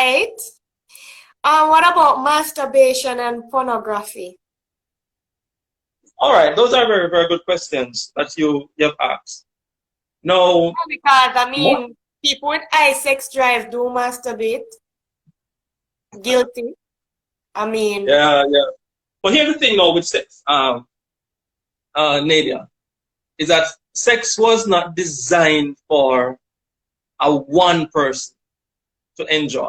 right. What about masturbation and pornography? All right, those are very, very good questions that you have asked. No, Because I what? mean, people with high sex drive do masturbate. Guilty. I mean, Yeah, yeah. But here's the thing now with sex, Nadia, is that sex was not designed for a one person to enjoy.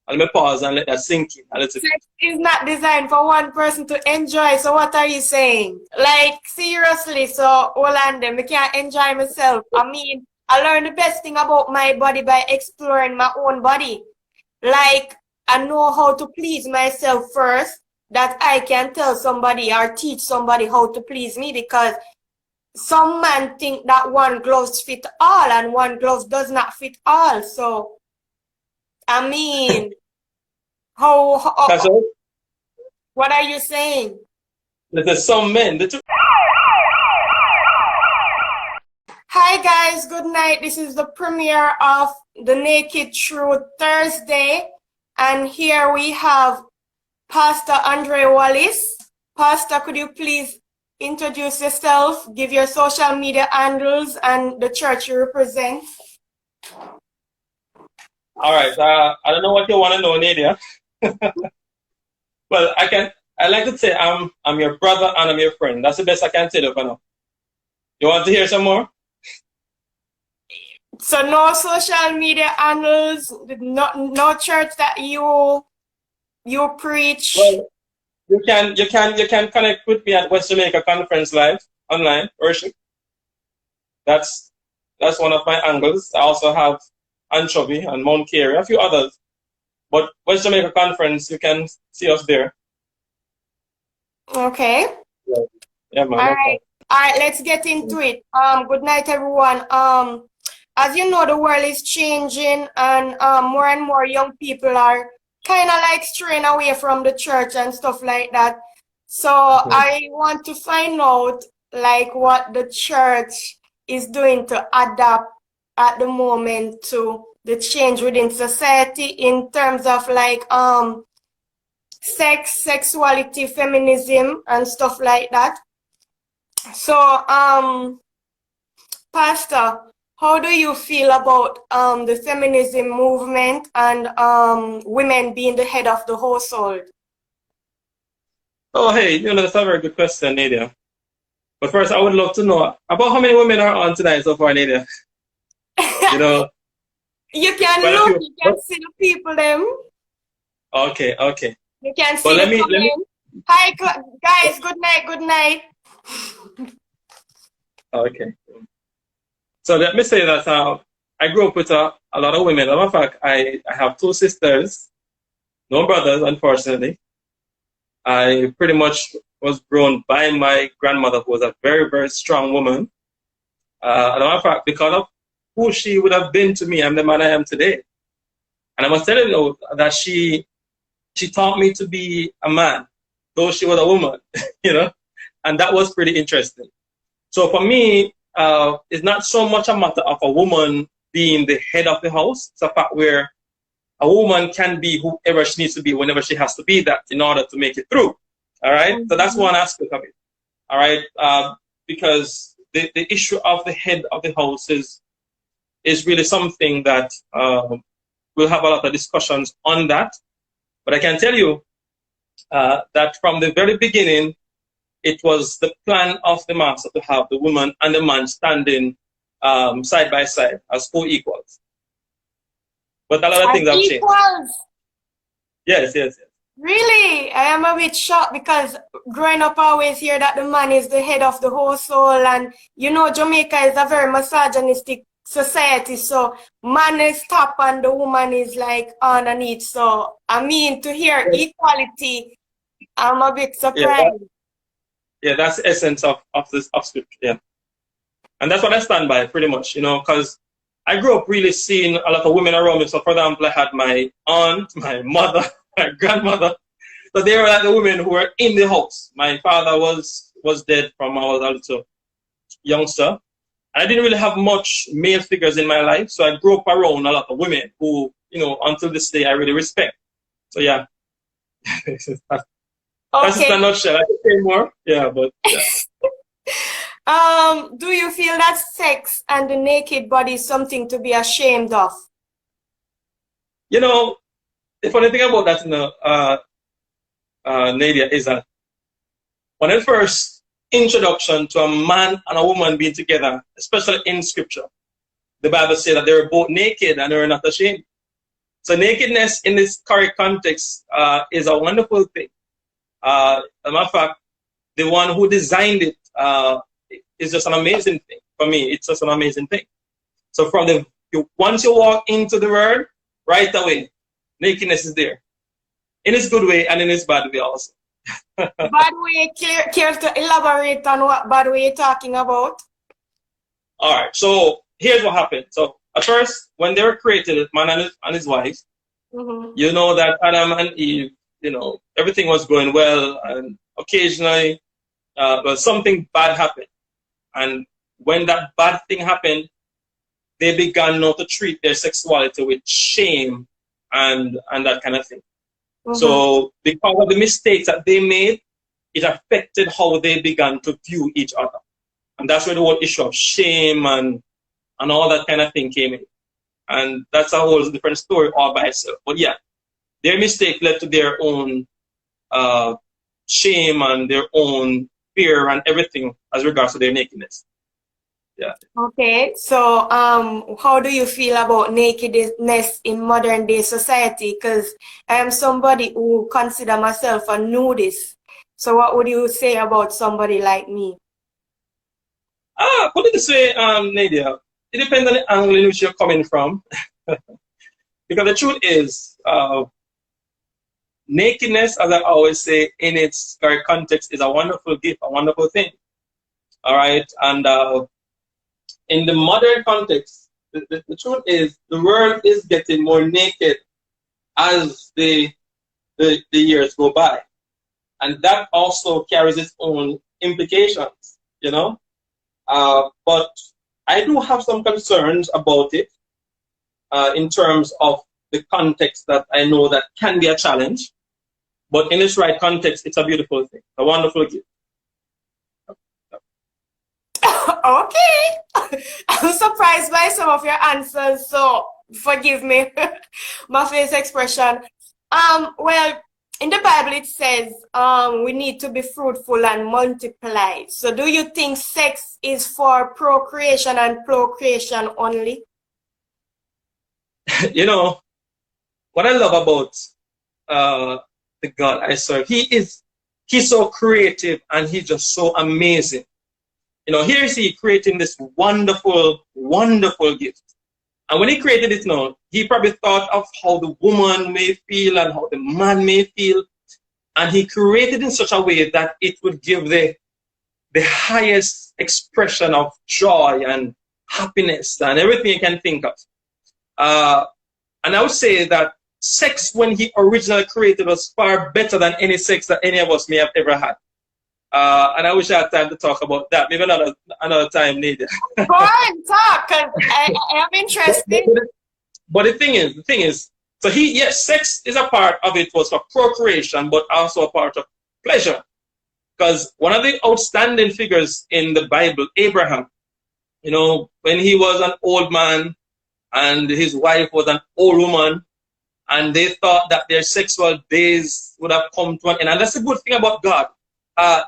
And let me pause and let that sink in a little bit. sex is not designed for one person to enjoy. So what are you saying? Like, seriously, so Orlando, I can't enjoy myself. I mean, I learned the best thing about my body by exploring my own body. Like, I know how to please myself first, that I can tell somebody or teach somebody how to please me, because some man think that one glove fit all and one glove does not fit all. So, I mean, That's how all. what are you saying? There's some men. The Hi guys, good night. This is the premiere of The Naked Truth Thursday, and here we have Pastor Andre Wallace. Pastor, could you please introduce yourself, give your social media handles and the church you represent? all right. I don't know what you want to know, Nadia. Well, I like to say I'm your brother and I'm your friend. That's the best I can tell you for now. You want to hear some more? So no social media handles, no church that you preach. Well, you can connect with me at West Jamaica Conference Live online worship. That's one of my angles. I also have Anchovy and Mount Carey, a few others. But West Jamaica Conference, you can see us there. Okay. Yeah, man. All No right. All right, let's get into it. Good night, everyone. As you know, the world is changing, and more and more young people are kind of like straying away from the church and stuff like that. So I want to find out like what the church is doing to adapt at the moment to the change within society in terms of like sex, sexuality, feminism, and stuff like that. So Pastor, how do you feel about the feminism movement and women being the head of the household? Oh, hey, that's a very good question, Nadia. But first, I would love to know about how many women are on tonight so far, Nadia. You know, You can quite a look, few. you can see the people them. Okay, okay. You can see But the let me. comment. Hi, guys, good night, good night. Okay. So let me say that I grew up with a lot of women. As a matter of fact, I have two sisters, no brothers, unfortunately. I pretty much was grown by my grandmother, who was a very, very strong woman. As a matter of fact, because of who she would have been to me, I'm the man I am today. And I must tell you that she taught me to be a man, though she was a woman, and that was pretty interesting. So for me, it's not so much a matter of a woman being the head of the house. It's a fact where a woman can be whoever she needs to be whenever she has to be that in order to make it through. All right? So that's one aspect of it. All right? Because the issue of the head of the house is really something that we'll have a lot of discussions on that. But I can tell you that from the very beginning, it was the plan of the master to have the woman and the man standing side by side as co-equals. But a lot of things have changed. Yes. Really? I am a bit shocked because growing up I always hear that the man is the head of the household, and Jamaica is a very misogynistic society, so man is top and the woman is like underneath. So I mean, to hear equality, I'm a bit surprised. Yeah, that's the essence of scripture, yeah. And that's what I stand by pretty much, because I grew up really seeing a lot of women around me. So for example, I had my aunt, my mother, my grandmother. So they were like the women who were in the house. My father was dead from I was a little youngster. And I didn't really have much male figures in my life. So I grew up around a lot of women who, until this day I really respect. So yeah. That's just Okay. a nutshell. I can say more. Yeah, but yeah. Do you feel that sex and the naked body is something to be ashamed of? The funny thing about that, Nadia, is that when the first introduction to a man and a woman being together, especially in scripture, the Bible says that they were both naked and they were not ashamed. So nakedness in this correct context is a wonderful thing. As a matter of fact, the one who designed it is just an amazing thing. For me, it's just an amazing thing. So once you walk into the word, right away, nakedness is there. In its good way and in its bad way also. Bad way, care to elaborate on what bad way you're talking about? All right, so here's what happened. So at first, when they were created, man and his wife, you know that Adam and Eve, everything was going well, and occasionally something bad happened. And when that bad thing happened, they began not to treat their sexuality with shame and that kind of thing. So because of the mistakes that they made, it affected how they began to view each other. And that's where the whole issue of shame and all that kind of thing came in. And that's a whole different story all by itself. But yeah, their mistake led to their own shame and their own fear and everything as regards to their nakedness. Yeah. Okay, so how do you feel about nakedness in modern day society? Because I am somebody who consider myself a nudist. So what would you say about somebody like me? Put it this way, Nadia. It depends on the angle in which you're coming from. Because the truth is, nakedness, as I always say, in its correct context, is a wonderful gift, a wonderful thing. All right, and in the modern context, the truth is the world is getting more naked as the years go by. And that also carries its own implications, But I do have some concerns about it in terms of the context that I know that can be a challenge. But in its right context, it's a beautiful thing, a wonderful gift. Okay. I'm surprised by some of your answers, so forgive me my face expression. Well, in the Bible it says we need to be fruitful and multiply. So do you think sex is for procreation and procreation only? What I love about the God I serve, he's so creative and he's just so amazing. Here is he creating this wonderful, wonderful gift. And when he created it he probably thought of how the woman may feel and how the man may feel. And he created in such a way that it would give the highest expression of joy and happiness and everything you can think of. And I would say that sex, when he originally created, was far better than any sex that any of us may have ever had. And I wish I had time to talk about that. Maybe another time needed. Go on, talk, because I am interested. But the thing is, so sex is a part of it was for procreation, but also a part of pleasure. Because one of the outstanding figures in the Bible, Abraham, when he was an old man and his wife was an old woman, and they thought that their sexual days would have come to an end. And that's the good thing about God.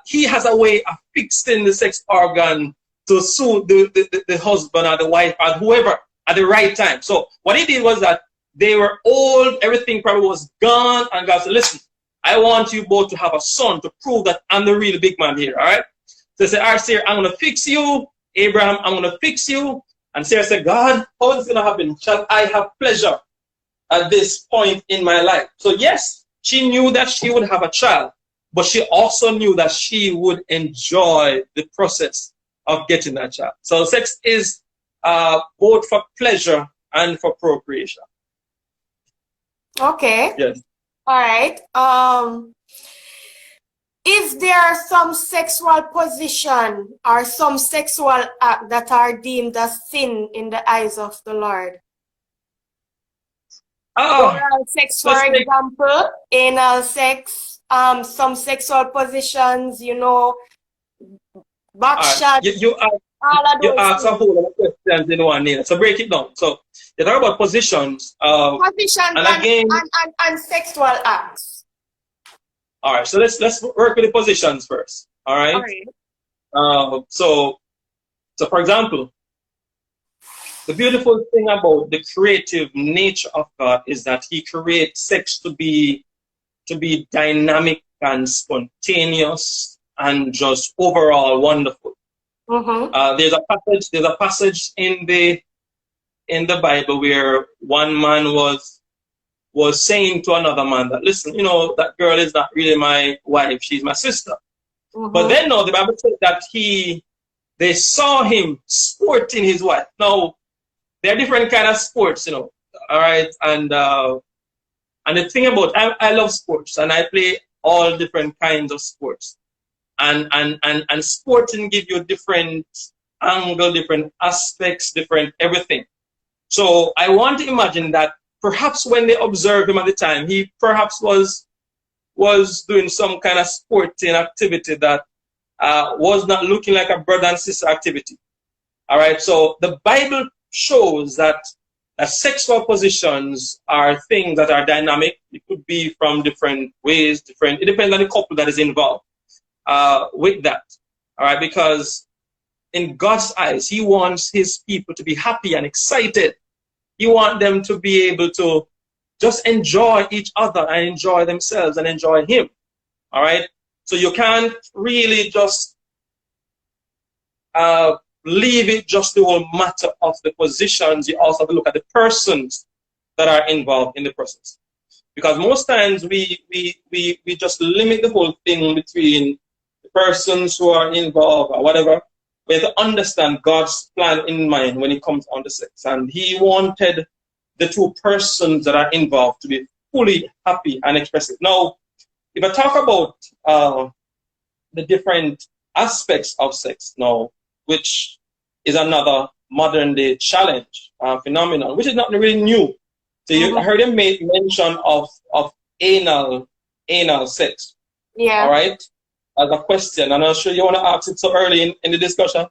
He has a way of fixing the sex organ to suit the husband or the wife or whoever at the right time. So what he did was that they were old, everything probably was gone, and God said, listen, I want you both to have a son to prove that I'm the real big man here, all right? So they said, all right, Sarah, I'm going to fix you. Abraham, I'm going to fix you. And Sarah said, God, how is this going to happen? Shall I have pleasure at this point in my life? So yes, she knew that she would have a child, but she also knew that she would enjoy the process of getting that child. So sex is both for pleasure and for procreation. Okay. Yes. All right. Is there some sexual position or some sexual act that are deemed as sin in the eyes of the Lord? Oral sex, for let's take, example, anal sex, some sexual positions, you know, back shots, all of you those ask a things. whole lot of questions in one here. So break it down. So you talk about positions. Positions And again, and sexual acts. all right. So let's work with the positions first. All All right. right. So for example, the beautiful thing about the creative nature of God is that He creates sex to be dynamic and spontaneous and just overall wonderful. There's a passage in the Bible where one man was saying to another man that, listen, you know, that girl is not really my wife, she's my sister. But then no, the Bible says that they saw him sporting his wife. Now, there are different kind of sports, you know. All right, and the thing about I love sports and I play all different kinds of sports. And sporting give you different angle, different aspects, different everything. So I want to imagine that perhaps when they observed him at the time, he perhaps was doing some kind of sporting activity that was not looking like a brother and sister activity. All right. So the Bible shows that sexual positions are things that are dynamic. It could be from different ways, different. It depends on the couple that is involved with that. All right. Because in God's eyes, He wants His people to be happy and excited. He wants them to be able to just enjoy each other and enjoy themselves and enjoy Him. All right. So you can't really just leave it just the whole matter of the positions. You also have to look at the persons that are involved in the process. Because most times we just limit the whole thing between the persons who are involved or whatever. We have to understand God's plan in mind when it comes on to sex. And He wanted the two persons that are involved to be fully happy and expressive. Now, if I talk about the different aspects of sex now, which is another modern day challenge, phenomenon, which is not really new. So I heard him make mention of anal sex. Yeah. All right. As a question, and I'm sure you want to ask it so early in the discussion.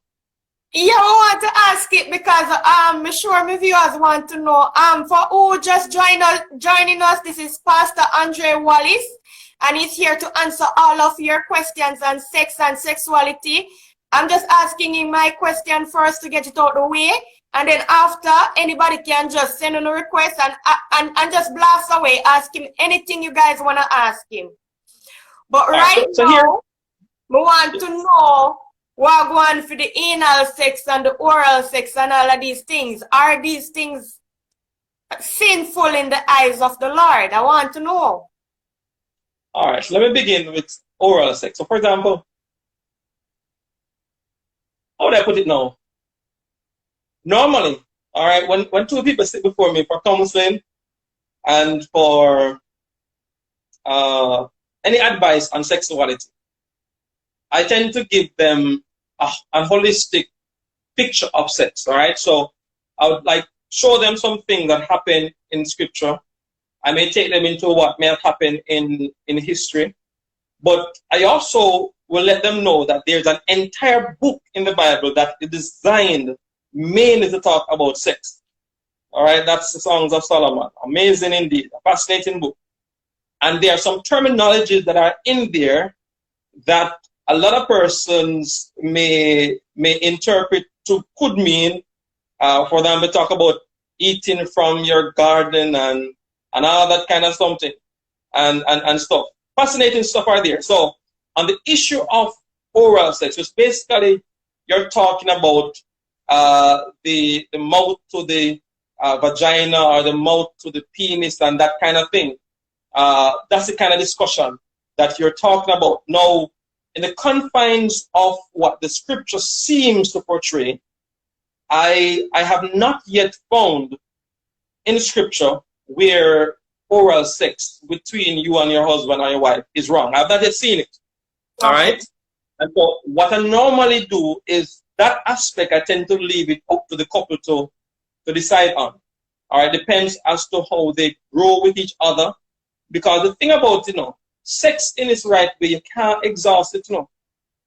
Yeah, I want to ask it because I'm sure my viewers want to know. For who just joining us, this is Pastor Andre Wallace, and he's here to answer all of your questions on sex and sexuality. I'm just asking him my question first to get it out the way, and then after, anybody can just send in a request and just blast away, ask him anything you guys want to ask him. But right so now, here, we want to know what going for the anal sex and the oral sex and all of these things. Are these things sinful in the eyes of the Lord? I want to know. All right, so let me begin with oral sex. So, for example, how would I put it now? Normally, all right, when two people sit before me for counseling and for any advice on sexuality, I tend to give them a holistic picture of sex, all right? So I would like show them something that happened in scripture. I may take them into what may have happened in history, but I also will let them know that there's an entire book in the Bible that is designed mainly to talk about sex. All right, that's the Songs of Solomon. Amazing indeed, a fascinating book. And there are some terminologies that are in there that a lot of persons may interpret to could mean for them to talk about eating from your garden and all that kind of something and stuff. Fascinating stuff are there. So on the issue of oral sex, which basically you're talking about the mouth to the vagina or the mouth to the penis and that kind of thing. That's the kind of discussion that you're talking about. Now, in the confines of what the scripture seems to portray, I have not yet found in scripture where oral sex between you and your husband or your wife is wrong. I've not yet seen it. All right? And so what I normally do is that aspect I tend to leave it up to the couple to decide on. All right, depends as to how they grow with each other. Because the thing about, sex in its right way, you can't exhaust it,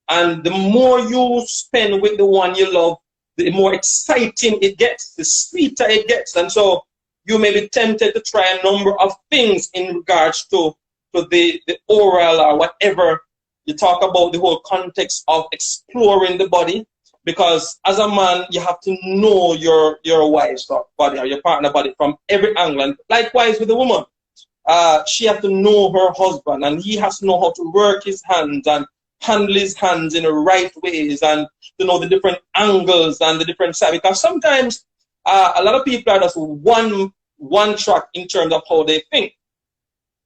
And the more you spend with the one you love, the more exciting it gets, the sweeter it gets. And so you may be tempted to try a number of things in regards to the oral or whatever. You talk about the whole context of exploring the body, because as a man, you have to know your wife's body or your partner body from every angle. And likewise with the woman, she has to know her husband, and he has to know how to work his hands and handle his hands in the right ways, and to know the different angles and the different sides. Because sometimes a lot of people are just one track in terms of how they think.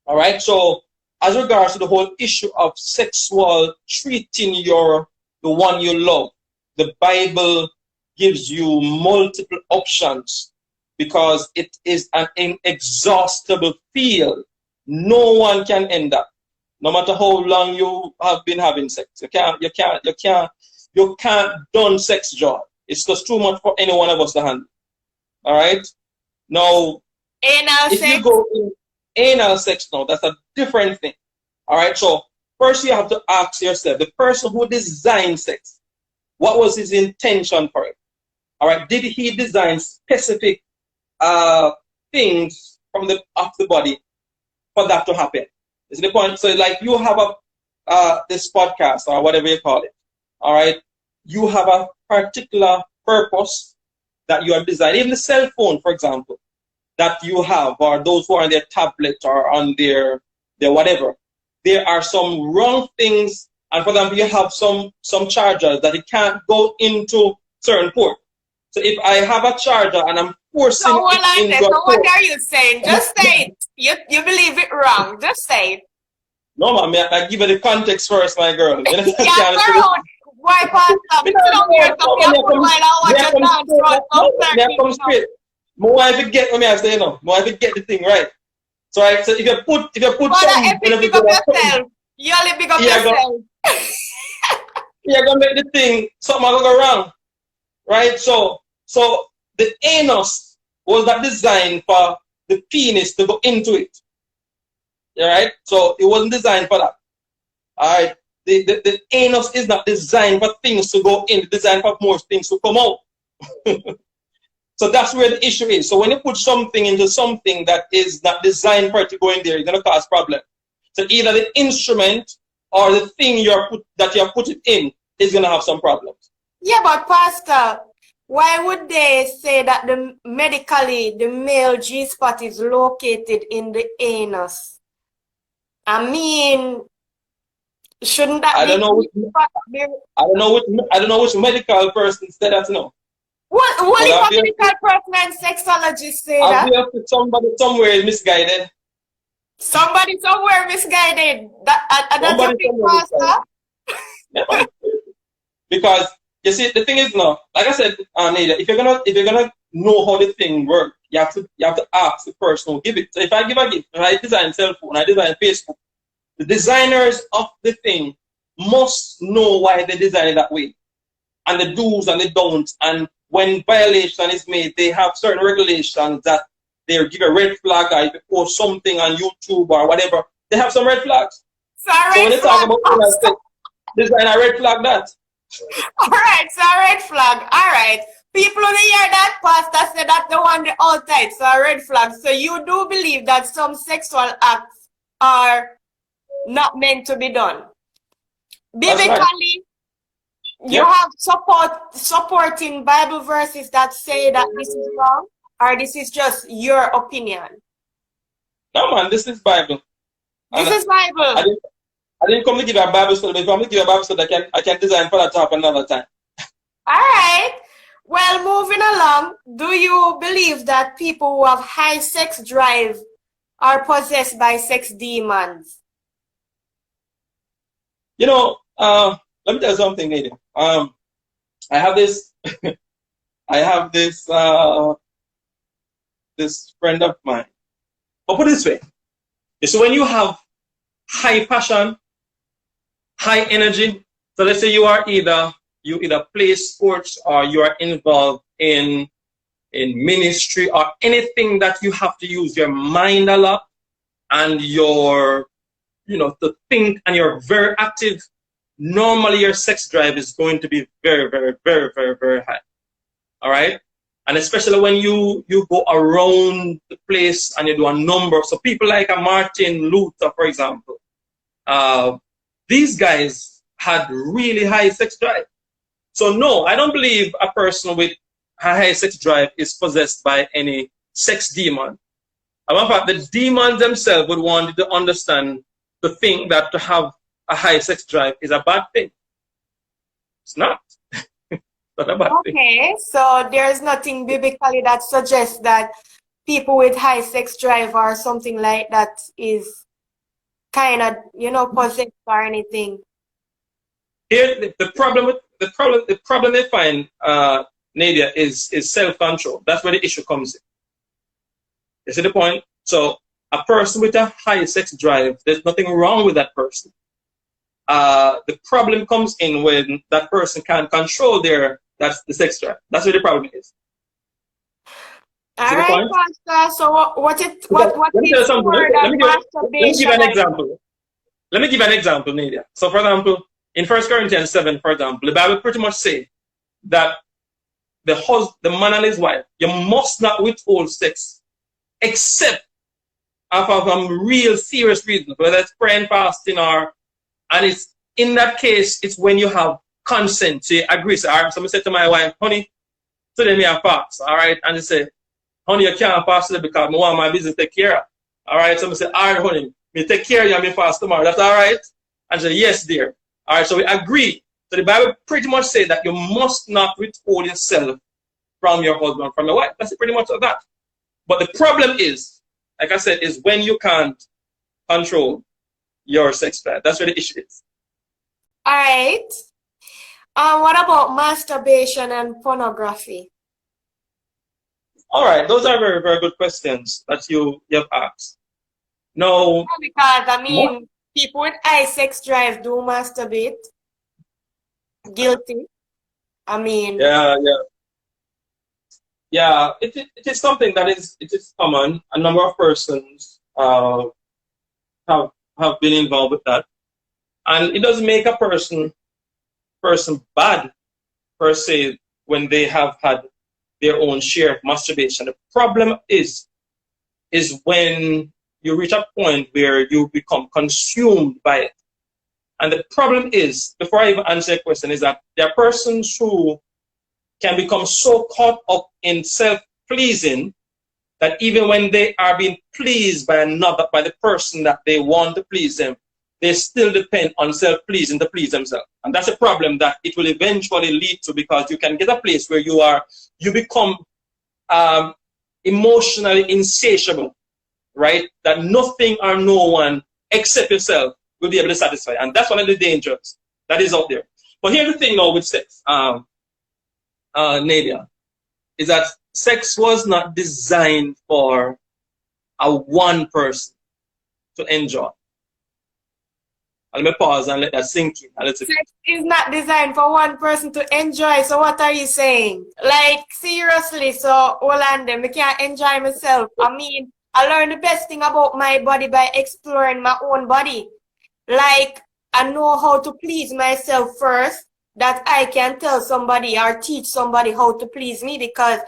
All right. So as regards to the whole issue of sexual treating the one you love, the Bible gives you multiple options because it is an inexhaustible field. No one can end up, no matter how long you have been having sex. You can't done sex joy. It's just too much for any one of us to handle. All right. Now, you go in anal sex now, that's a different thing. All right. So first you have to ask yourself, the person who designed sex, what was his intention for it? All right. Did he design specific things from the body for that to happen? Is the point? So like you have this podcast or whatever you call it. All right. You have a particular purpose that you have designed. Even the cell phone, for example, that you have, or those who are on their tablet or on their whatever. There are some wrong things, and for example, you have some chargers that it can't go into certain port. So if I have a charger and I'm forcing it into a port, what are you saying? Just say it. You believe it wrong. Just say it. No, man, I give you the context first, my girl. Yeah, girl. Why pass up? You don't hear something while I watch a dance. More I get what I say, more I get the thing right. So if you put some, big up yourself. You only big up yourself. You're gonna make the thing something will go wrong, right? So the anus was not designed for the penis to go into it. All right, so it wasn't designed for that. All right, the anus is not designed for things to go in. It's designed for more things to come out. So that's where the issue is. So when you put something into something that is not designed for it to go in there, it's going to cause problems. So either the instrument or the thing that you're putting in is going to have some problems. Yeah, but Pastor, why would they say that medically the male G-spot is located in the anus? I mean, shouldn't that I don't know which medical person said that, What if a medical person and sexologist say that? Somebody somewhere is misguided. Somebody somewhere misguided. That's your big Pastor? Yeah. Because you see, the thing is now, like I said, Nadia, if you're gonna know how the thing works, you have to ask the person who give it. So if I give a gift, if I design cell phone, I design Facebook, the designers of the thing must know why they design it that way, and the do's and the don'ts. And when violation is made, they have certain regulations that they give a red flag, or if you post something on YouTube or whatever, they have some red flags. So when they talk about design a red flag that. All right, so a red flag. All right. People who hear that, Pastor said that the one the outside, so a red flag. So you do believe that some sexual acts are not meant to be done. Biblically, right. You have supporting Bible verses that say that this is wrong, or this is just your opinion? No, man, this is Bible. This is Bible. I didn't come to give you a Bible study, but if I'm going to give you a Bible study, I can design for that to happen another time. All right. Well, moving along, do you believe that people who have high sex drive are possessed by sex demons? Let me tell you something, Nadia. I have this, this friend of mine. I'll put it this way. So when you have high passion, high energy, so let's say you either play sports or you are involved in in ministry, or anything that you have to use your mind a lot and your, to think, and you're very active, normally your sex drive is going to be very, very, very, very, very high. All right? And especially when you go around the place and you do a number. So people like a Martin Luther, for example, these guys had really high sex drive. So no, I don't believe a person with a high sex drive is possessed by any sex demon. And in fact, the demons themselves would want you to understand, to think that to have a high sex drive is a bad thing. It's not. Not a bad thing. Okay, so there's nothing biblically that suggests that people with high sex drive or something like that is kind of, possessed or anything. Here, the problem they find, Nadia, is self-control. That's where the issue comes in. You see the point? So a person with a high sex drive, there's nothing wrong with that person. The problem comes in when that person can't control the sex drive. That's where the problem is. All right, Pastor. So what is the word of masturbation? Let me give an example. Let me give an example, Nadia. So, for example, in 1 Corinthians 7, for example, the Bible pretty much says that the man and his wife, you must not withhold sex except for some real serious reason, whether it's praying, fasting, and it's in that case, it's when you have consent, so you agree. So, all right, somebody said to my wife, honey, today me a fast, all right, and they say, honey, you can't fast today because I want my business to take care of. All right, somebody say, all right, honey, me take care of you and me fast tomorrow. That's all right? And say, yes, dear. All right, so we agree. So the Bible pretty much says that you must not withhold yourself from your husband, from your wife. That's pretty much that. But the problem is, like I said, is when you can't control your sex drive. That's where the issue is. All right. What about masturbation and pornography? All right, those are very, very good questions that you have asked. No. Because, I mean, people with high sex drive do masturbate. Guilty. I mean. Yeah, it is something that is common. A number of persons have been involved with that. And it doesn't make a person bad, per se, when they have had their own share of masturbation. The problem is when you reach a point where you become consumed by it. And the problem is, before I even answer the question, is that there are persons who can become so caught up in self-pleasing that even when they are being pleased by the person that they want to please them, they still depend on self-pleasing to please themselves. And that's a problem that it will eventually lead to, because you can get a place where you become emotionally insatiable, right? That nothing or no one except yourself will be able to satisfy. And that's one of the dangers that is out there. But here's the thing now with sex, Nadia, is that sex was not designed for a one person to enjoy. Let me pause and let that sink in. Sex is not designed for one person to enjoy. So what are you saying? Like, seriously, so Orlando, I can't enjoy myself. I mean, I learned the best thing about my body by exploring my own body. Like, I know how to please myself first, that I can tell somebody or teach somebody how to please me, because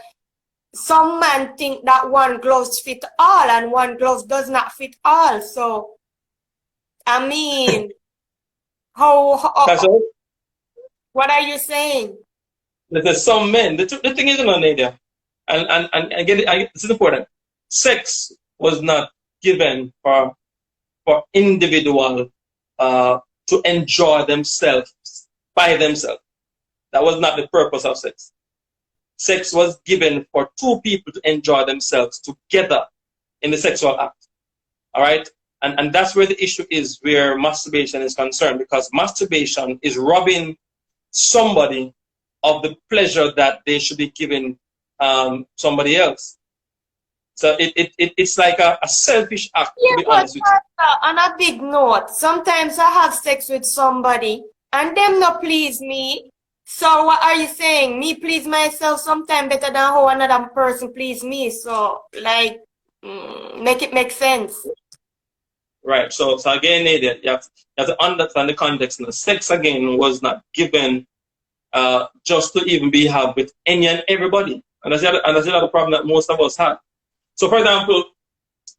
some man think that one glove fit all and one glove does not fit all. So, I mean, what are you saying? There's some men, the thing is, Nadia, and again, this is important. Sex was not given for individual to enjoy themselves by themselves. That was not the purpose of sex. Sex was given for two people to enjoy themselves together in the sexual act. All right? And that's where the issue is, where masturbation is concerned, because masturbation is robbing somebody of the pleasure that they should be giving somebody else. So it's like a selfish act, to be honest with you. On a big note, sometimes I have sex with somebody and them not please me. So what are you saying? Me please myself sometimes better than how another person please me. So like, make it make sense. Right. So again, Nadia, you have to understand the context. And the sex again was not given just to even be had with any and everybody. And that's the other problem that most of us had. So for example,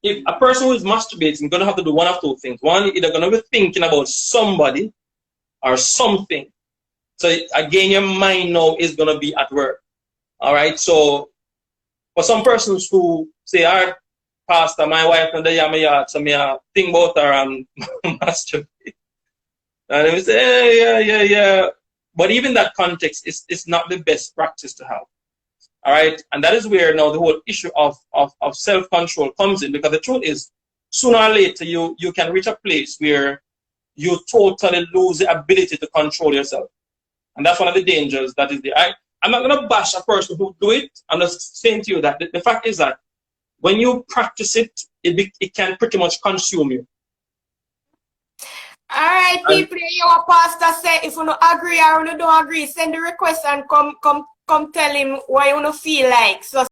if a person who is masturbating going to have to do one of two things. One, either going to be thinking about somebody or something. So again, your mind now is going to be at work. All right. So for some persons who say, all right, Pastor, my wife and the yard, so me think about her and masturbate. And we say, yeah. But even that context is not the best practice to have. All right. And that is where now the whole issue of self-control comes in, because the truth is, sooner or later, you can reach a place where you totally lose the ability to control yourself. And that's one of the dangers that is there. I'm not going to bash a person who do it. I'm just saying to you that the fact is that when you practice it, it can pretty much consume you. All right, people, your pastor say if you don't agree or you don't agree, send the request and come tell him what you feel like. So